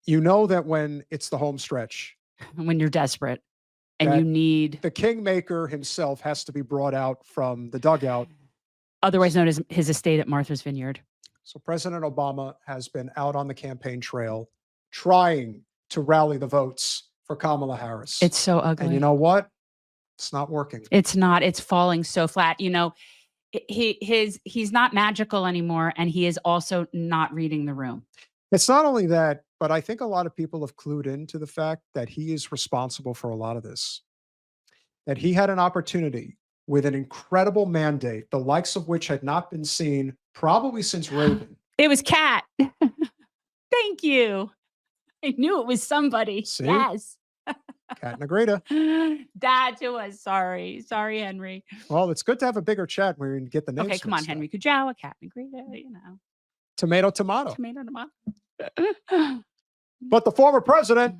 You know that when it's the home stretch, when you're desperate and you need the kingmaker himself has to be brought out from the dugout, otherwise known as his estate at Martha's Vineyard. So President Obama has been out on the campaign trail trying to rally the votes for Kamala Harris. It's so ugly. And you know what? It's not working. It's not. It's falling so flat. You know, he's not magical anymore, and he is also not reading the room. It's not only that, but I think a lot of people have clued into the fact that he is responsible for a lot of this. That he had an opportunity with an incredible mandate, the likes of which had not been seen probably since Reagan. It was Kat. Thank you. I knew it was somebody. See? Yes. Kat Negrita. That to us. Sorry, Henry. Well, it's good to have a bigger chat where you can get the names. Okay, come on, Henry Kujawa, Kat Negrita, you know. Tomato. Tomato. But the former president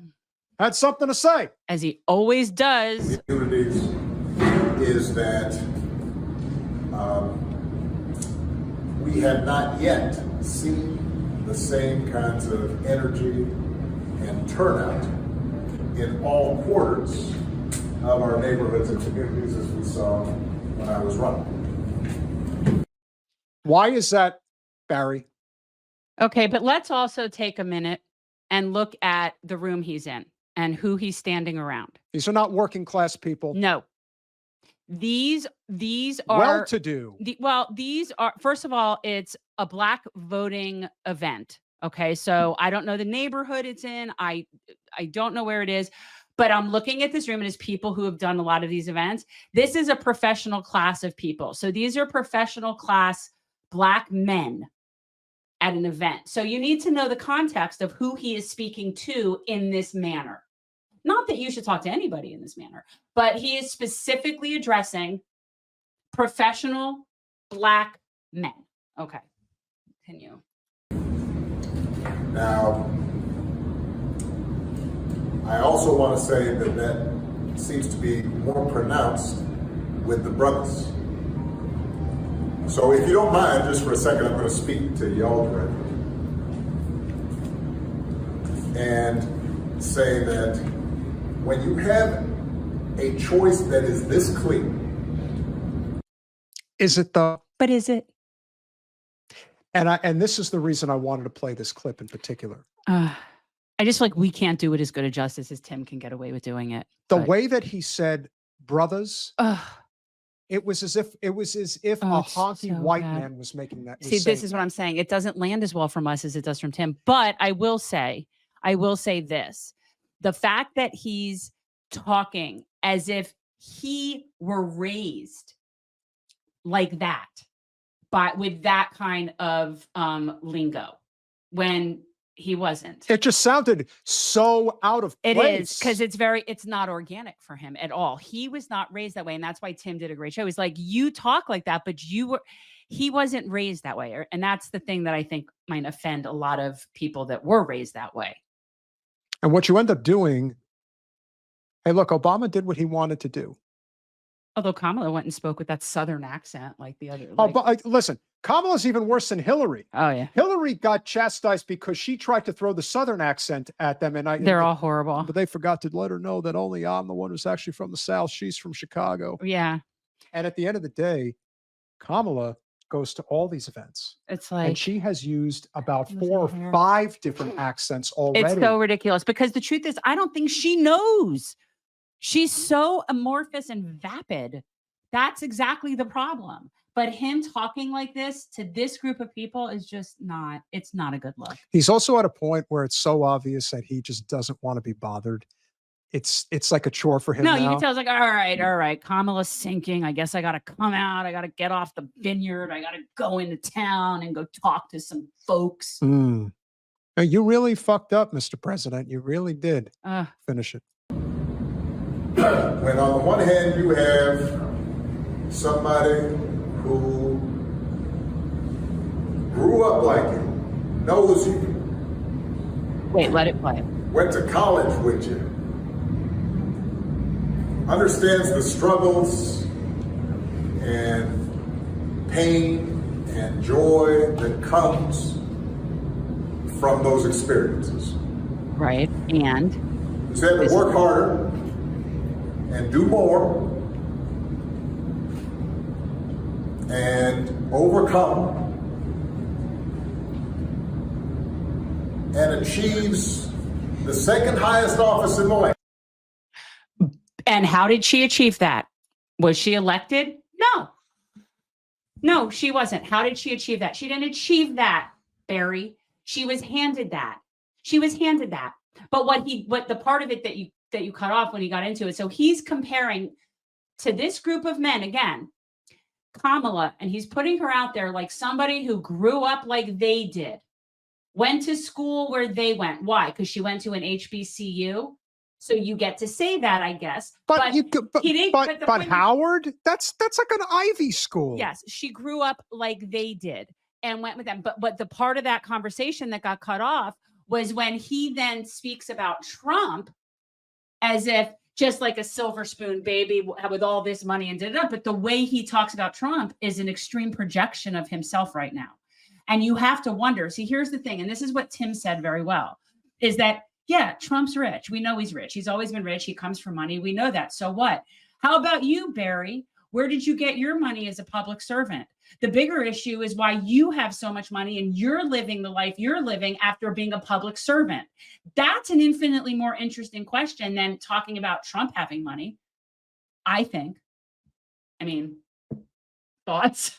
had something to say. As he always does. Communities is that we have not yet seen the same kinds of energy and turnout in all quarters of our neighborhoods and communities as we saw when I was running. Why is that, Barry? Okay, but let's also take a minute and look at the room he's in and who he's standing around. These are not working class people. No. These are well-to-do. These are, first of all, it's a Black voting event. Okay, so I don't know the neighborhood it's in. I don't know where it is, but I'm looking at this room and it's people who have done a lot of these events. This is a professional class of people. So these are professional class Black men at an event. So you need to know the context of who he is speaking to in this manner. Not that you should talk to anybody in this manner, but he is specifically addressing professional Black men. Okay, continue. Now, I also want to say that that seems to be more pronounced with the brothers. So if you don't mind, just for a second, I'm going to speak to y'all directly and say that when you have a choice that is this clear. Is it though? But is it? And this is the reason I wanted to play this clip in particular. I just feel like we can't do it as good a justice as Tim can get away with doing it. The way that he said brothers, it was as if a honky white man was making that. See, this is what I'm saying. It doesn't land as well from us as it does from Tim. But I will say this. The fact that he's talking as if he were raised like that, but with that kind of lingo, when he wasn't. It just sounded so out of place. It is, because it's not organic for him at all. He was not raised that way. And that's why Tim did a great show. He's like, you talk like that, but he wasn't raised that way. And that's the thing that I think might offend a lot of people that were raised that way. And what you end up doing, hey, look, Obama did what he wanted to do. Although Kamala went and spoke with that Southern accent like the other. But listen, Kamala's even worse than Hillary. Oh, yeah. Hillary got chastised because she tried to throw the Southern accent at them. They're all horrible. But they forgot to let her know that only I'm the one who's actually from the South. She's from Chicago. Yeah. And at the end of the day, Kamala goes to all these events. It's like, and she has used about 4 or 5 different accents already. It's so ridiculous because the truth is, I don't think she knows. She's so amorphous and vapid. That's exactly the problem. But him talking like this to this group of people is just it's not a good look. He's also at a point where it's so obvious that he just doesn't want to be bothered. It's like a chore for him. No, now. You can tell it's like, all right. Kamala's sinking. I guess I got to come out. I got to get off the vineyard. I got to go into town and go talk to some folks. Now, you really fucked up, Mr. President. You really did. Finish it. When on the one hand you have somebody who grew up like you, knows you. Wait, let it play. Went to college with you. Understands the struggles and pain and joy that comes from those experiences. Right. And who said to work harder and do more and overcome and achieves the second highest office in the land. And how did she achieve that? Was she elected? No. No, she wasn't. How did she achieve that? She didn't achieve that, Barry. She was handed that. She was handed that. But what the part of it that you cut off when he got into it. So he's comparing to this group of men again, Kamala, and he's putting her out there like somebody who grew up like they did, went to school where they went. Why? Because she went to an HBCU. So you get to say that, I guess. But But Howard, that's like an Ivy school. Yes, she grew up like they did and went with them. But the part of that conversation that got cut off was when he then speaks about Trump as if just like a silver spoon baby with all this money and did it up. But the way he talks about Trump is an extreme projection of himself right now. And you have to wonder. See, here's the thing. And this is what Tim said very well, is that, yeah, Trump's rich. We know he's rich. He's always been rich. He comes from money. We know that. So what? How about you, Barry? Where did you get your money as a public servant? The bigger issue is why you have so much money and you're living the life you're living after being a public servant. That's an infinitely more interesting question than talking about Trump having money, I think. I mean, thoughts?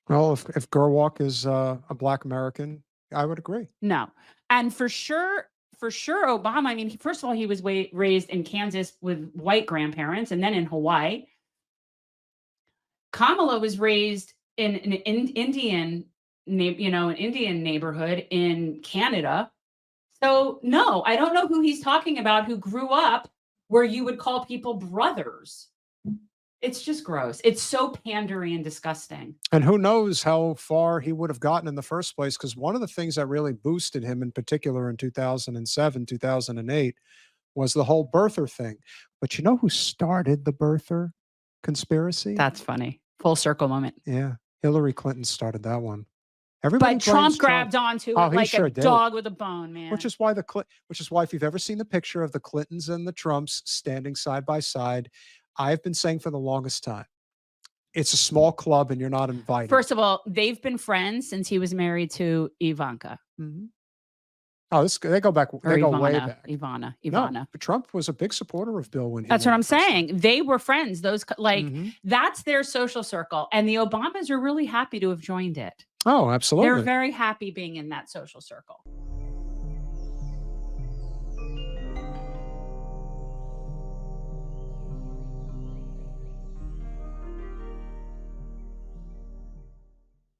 Well, if Gerwalk is a Black American, I would agree. No. And for sure, Obama, I mean, first of all, he was raised in Kansas with white grandparents and then in Hawaii. Kamala was raised in an Indian neighborhood in Canada. So no, I don't know who he's talking about who grew up where you would call people brothers. It's just gross. It's so pandery and disgusting. And who knows how far he would have gotten in the first place, because one of the things that really boosted him in particular in 2007, 2008 was the whole birther thing. But you know who started the birther conspiracy? That's funny. Full circle moment. Yeah. Hillary Clinton started that one. Everybody but Trump grabbed onto it like a dog with a bone, man. Which is why if you've ever seen the picture of the Clintons and the Trumps standing side by side, I've been saying for the longest time, it's a small club and you're not invited. First of all, they've been friends since he was married to Ivanka. Mm-hmm. Oh, they go back. They go way back. Ivana. No, but Trump was a big supporter of Bill when he. That's what I'm saying. They were friends. Those that's their social circle, and the Obamas are really happy to have joined it. Oh, absolutely. They're very happy being in that social circle.